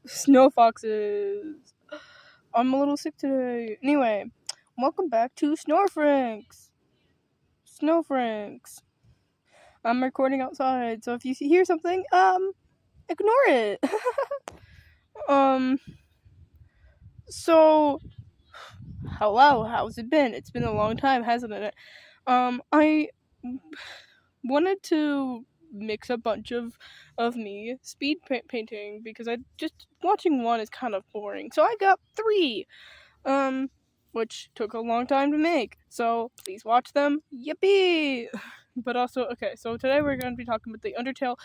Snow foxes. I'm a little sick today. Anyway, welcome back to Snorfranks. Snowfranks. I'm recording outside, so if you hear something, ignore it. um, so, hello, how's it been? It's been a long time, hasn't it? I wanted to mix a bunch of me speed painting because I just watching one is kind of boring. So I got 3. Which took a long time to make. So please watch them. Yippee! But also, okay, so today we're going to be talking about the Undertale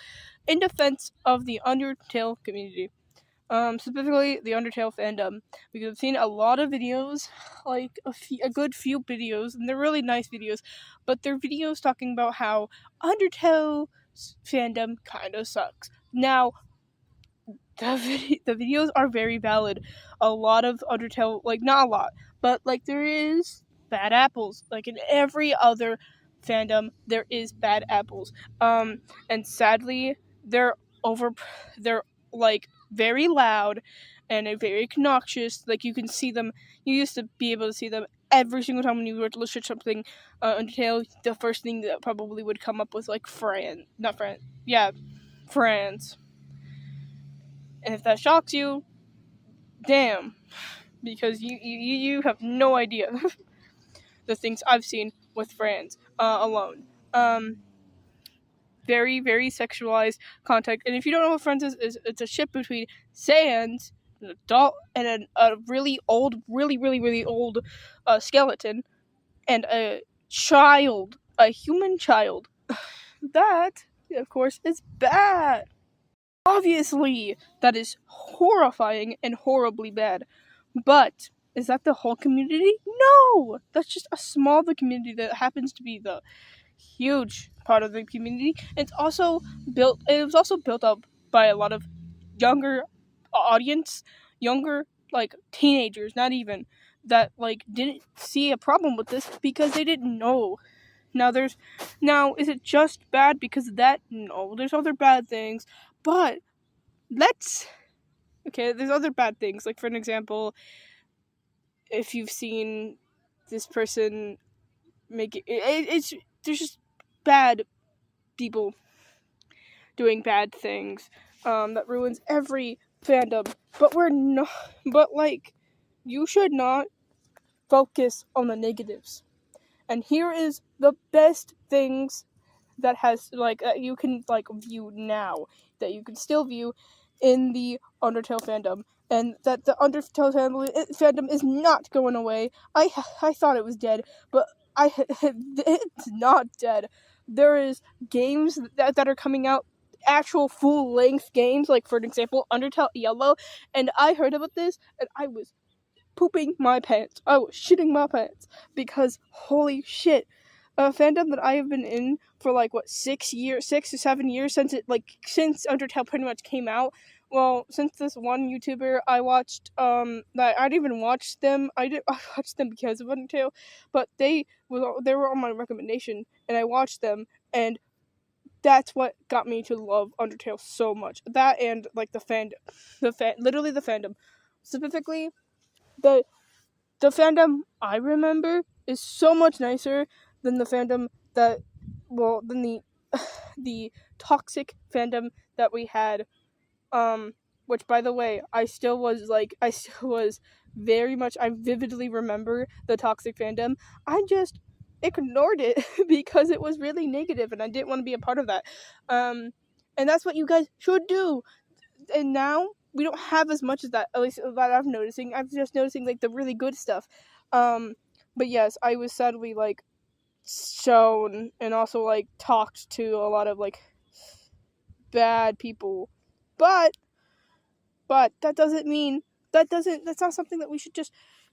in defense of the Undertale community. Specifically the Undertale fandom, because I've seen a lot of videos, like a good few videos, and they're really nice videos, but they're videos talking about how Undertale fandom kind of sucks. Now, the videos are very valid. A lot of Undertale, like not a lot, but like there is bad apples. Like in every other fandom, there is bad apples. And sadly, they're like very loud and very obnoxious. Like you can see them. You used to be able to see them every single time when you were to search something Undertale. The first thing that probably would come up was like France. And if that shocks you, damn, because you have no idea the things I've seen with friends alone. Very, very sexualized contact. And if you don't know what Friends is it's a ship between Sans, an adult, and a really old, really old skeleton, and a child, a human child. That, of course, is bad. Obviously, that is horrifying and horribly bad. But is that the whole community? No! That's just a small of the community that happens to be the huge part of the community. It was also built up by a lot of younger audience, younger like teenagers, not even that like didn't see a problem with this because they didn't know. Now is it just bad because of that? No, there's other bad things, but there's other bad things. Like for an example, if you've seen this person it's there's just bad people doing bad things that ruins every fandom. But we're not. But like, you should not focus on the negatives. And here is the best things that you can like view now, that you can still view in the Undertale fandom, and that the Undertale fandom is not going away. I thought it was dead, but it's not dead. There is games that are coming out, actual full-length games, like for example Undertale Yellow, and I heard about this and I was pooping my pants. I was shitting my pants because holy shit, a fandom that I have been in for like 6 to 7 years since Undertale pretty much came out. Well, since this one YouTuber I watched, that I didn't even watch them. I watched them because of Undertale, but they were on my recommendation, and I watched them, and that's what got me to love Undertale so much. That and like literally the fandom, specifically the fandom I remember is so much nicer than the fandom than the toxic fandom that we had. Which by the way, I still was very much. I vividly remember the toxic fandom. I just ignored it because it was really negative, and I didn't want to be a part of that. And that's what you guys should do. And now we don't have as much as that, at least that I'm noticing. I'm just noticing like the really good stuff. But yes, I was sadly like shown and also like talked to a lot of like bad people. But that doesn't mean that's not something that we should just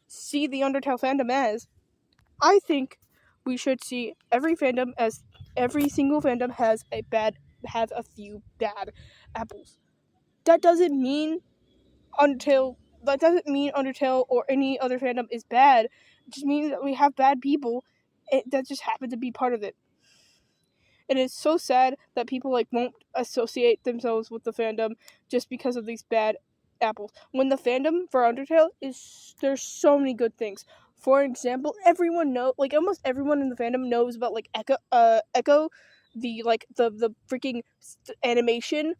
see the Undertale fandom as. I think we should see every single fandom has a few bad apples. That doesn't mean Undertale or any other fandom is bad. It just means that we have bad people that just happen to be part of it. And it's so sad that people like won't associate themselves with the fandom just because of these bad apples. When the fandom for Undertale is, there's so many good things. For example, almost everyone in the fandom knows about like Echo, the freaking animation.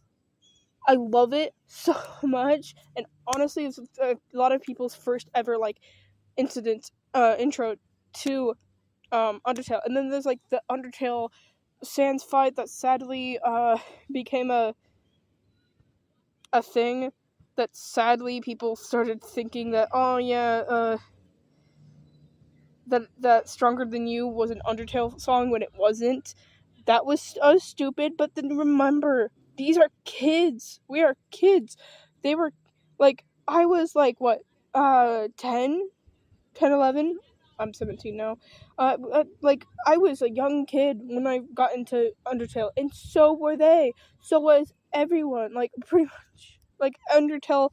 I love it so much, and honestly, it's a lot of people's first ever like intro to Undertale. And then there's like the Undertale Sans fight that sadly became a thing that sadly people started thinking that, oh yeah, that Stronger Than You was an Undertale song when it wasn't. That was stupid, but then remember, these are kids. We are kids. They were like, I was like what, 10, 11. I'm 17 now. Like I was a young kid when I got into Undertale, and so were they. So was everyone. Like pretty much, like Undertale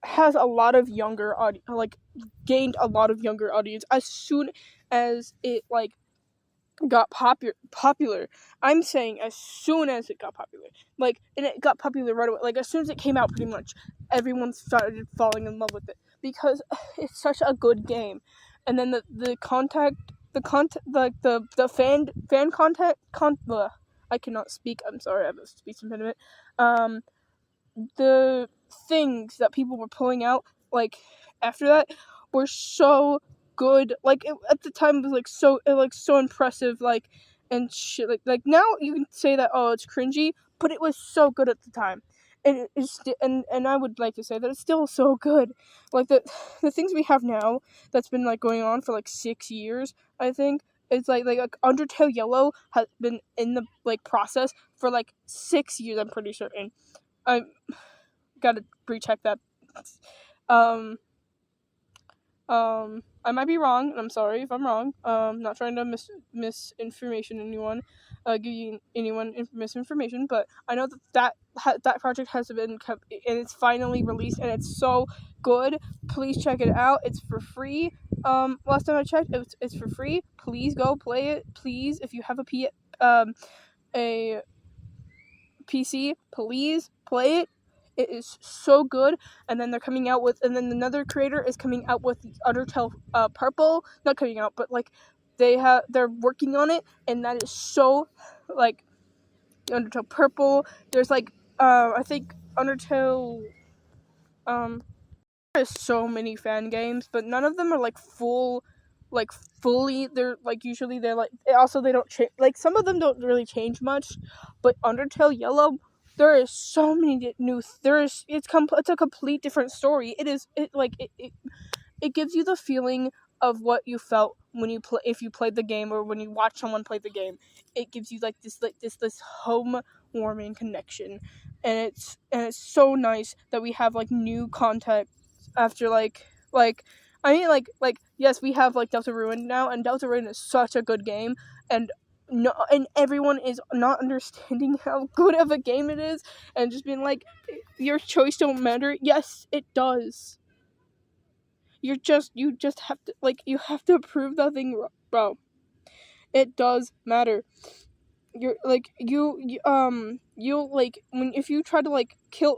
has a lot of younger like gained a lot of younger audience as soon as it like got popular. I'm saying as soon as it got popular, like, and it got popular right away, like as soon as it came out, pretty much everyone started falling in love with it because it's such a good game. And then the fan contact I cannot speak, I'm sorry, I have a speech impediment. The things that people were pulling out like after that were so good. Like at the time it was like so impressive, like, and shit. Like now you can say that, oh, it's cringy, but it was so good at the time. And and I would like to say that it's still so good. Like the things we have now that's been like going on for like 6 years, I think. It's like Undertale Yellow has been in the like process for like 6 years, I'm pretty certain. I gotta recheck that. Um, I might be wrong, and I'm sorry if I'm wrong. Not trying to misinformation anyone, giving anyone misinformation, but I know that project has been kept, and it's finally released, and it's so good. Please check it out. It's for free. Last time I checked, it's for free. Please go play it. Please, if you have a PC, please play it. It is so good. And then and then another creator is coming out with Undertale Purple. Not coming out, but like they're working on it, and that is so like Undertale Purple. There's like I think Undertale there's so many fan games, but none of them are like fully. They're like usually they're like also they don't change. Like some of them don't really change much, but Undertale Yellow, there is so many new. It's a complete different story. It gives you the feeling of what you felt when you play if you played the game or when you watch someone play the game. It gives you like this home warming connection, and it's so nice that we have like new content after like I mean like yes, we have like Deltarune now, and Deltarune is such a good game, and no, and everyone is not understanding how good of a game it is, and just being like, your choice don't matter. Yes, it does. You just have to you have to prove that thing, bro. It does matter. You're like you like when if you try to like kill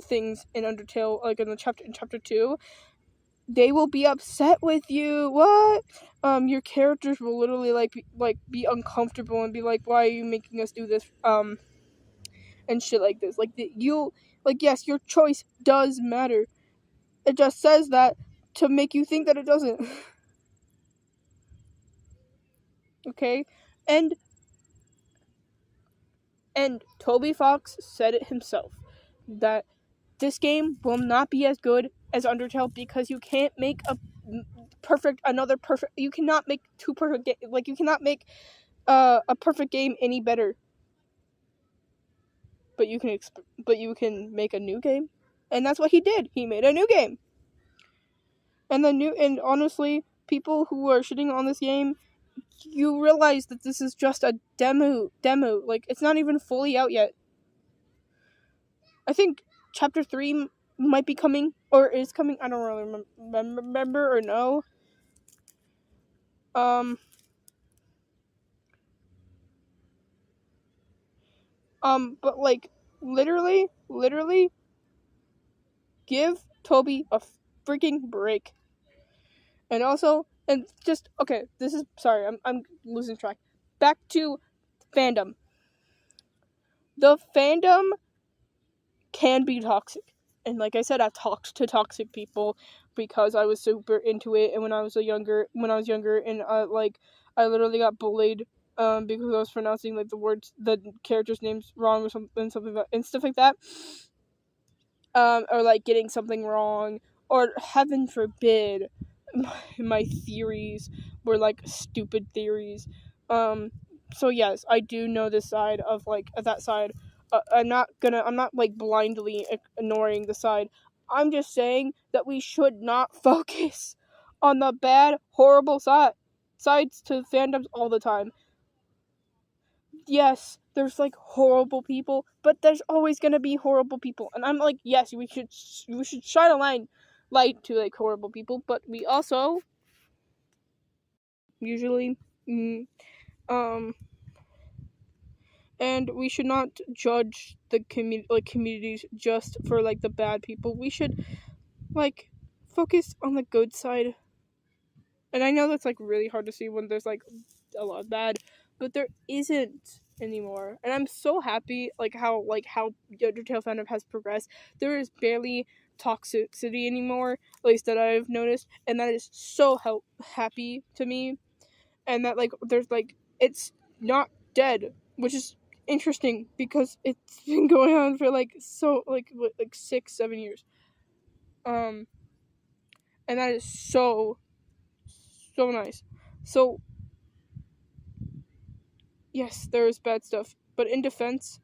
things in Undertale, like in chapter 2, they will be upset with you. What? Your characters will literally be uncomfortable and be like, why are you making us do this? And shit like this. Yes, your choice does matter. It just says that to make you think that it doesn't. Okay? And Toby Fox said it himself that this game will not be as good as Undertale because you can't make another perfect. You cannot make two perfect you cannot make a perfect game any better. But you can make a new game, and that's what he did. He made a new game, and honestly, people who are shitting on this game, you realize that this is just a demo. Like it's not even fully out yet. I think chapter 3 might be coming or is coming. I don't really remember or know. But like literally, Give Toby a freaking break. And also, and just okay, this is sorry, I'm losing track. Back to fandom. The fandom can be toxic. And like I said, I've talked to toxic people because I was super into it, and when I was younger, and I literally got bullied because I was pronouncing like the characters' names wrong or something and stuff like that. Or like getting something wrong, or heaven forbid, my theories were like stupid theories. So yes, I do know this side of like that side. I'm not like blindly ignoring the side. I'm just saying that we should not focus on the bad, horrible sides to fandoms all the time. Yes, there's like horrible people, but there's always gonna be horrible people, and I'm like, yes, we should shine a light to like horrible people, but we also usually, mm, um, and we should not judge the communities just for like the bad people. We should like focus on the good side. And I know that's like really hard to see when there's like a lot of bad, but there isn't anymore. And I'm so happy how the Undertale fandom has progressed. There is barely toxicity anymore, at least that I've noticed, and that is so happy to me. And that like there's like it's not dead, which is interesting because it's been going on for like 6-7 years. Um, and that is so nice. So yes, there is bad stuff, but in the fence,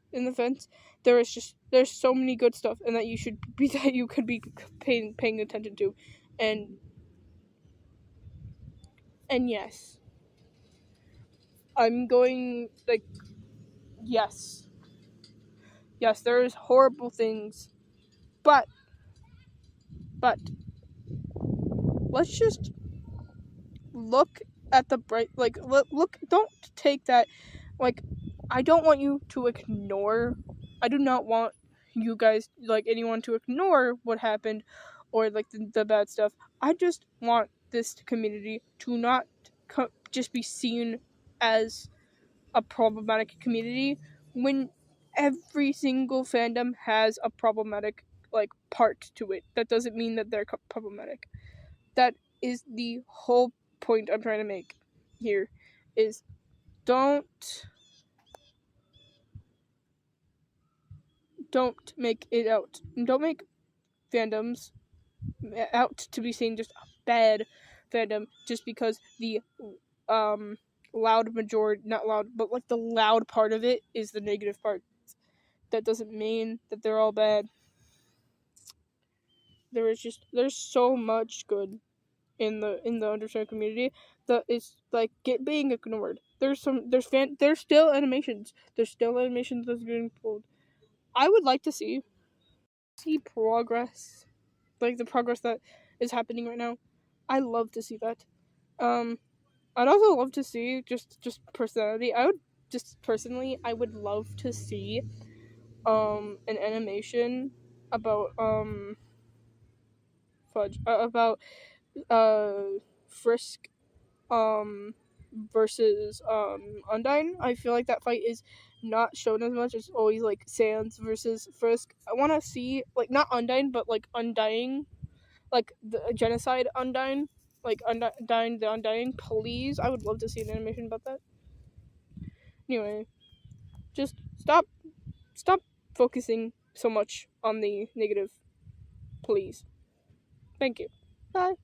there's so many good stuff, and that you could be paying attention to, and yes, I'm going like yes, there is horrible things, but let's just look at the bright look. Don't take that like I don't want you to ignore. I do not want you guys anyone to ignore what happened or like the bad stuff. I just want this community to not just be seen as a problematic community when every single fandom has a problematic part to it. That doesn't mean that they're problematic. That is the whole point I'm trying to make here is don't make it out. Don't make fandoms out to be seen just a bad fandom just because the loud majority, not loud, but like the loud part of it is the negative part. That doesn't mean that they're all bad. There's so much good in the Undertale community that is like being ignored. There's still animations. There's still animations that's getting pulled. I would like to see progress, like the progress that is happening right now. I love to see that. I'd also love to see just personality. I would love to see an animation about about Frisk versus Undyne. I feel like that fight is not shown as much. It's always like Sans versus Frisk. I want to see like not Undyne, but like Undying, like the genocide Undyne, like Undyne the Undying. Please, I would love to see an animation about that. Anyway, just stop focusing so much on the negative, please. Thank you. Bye.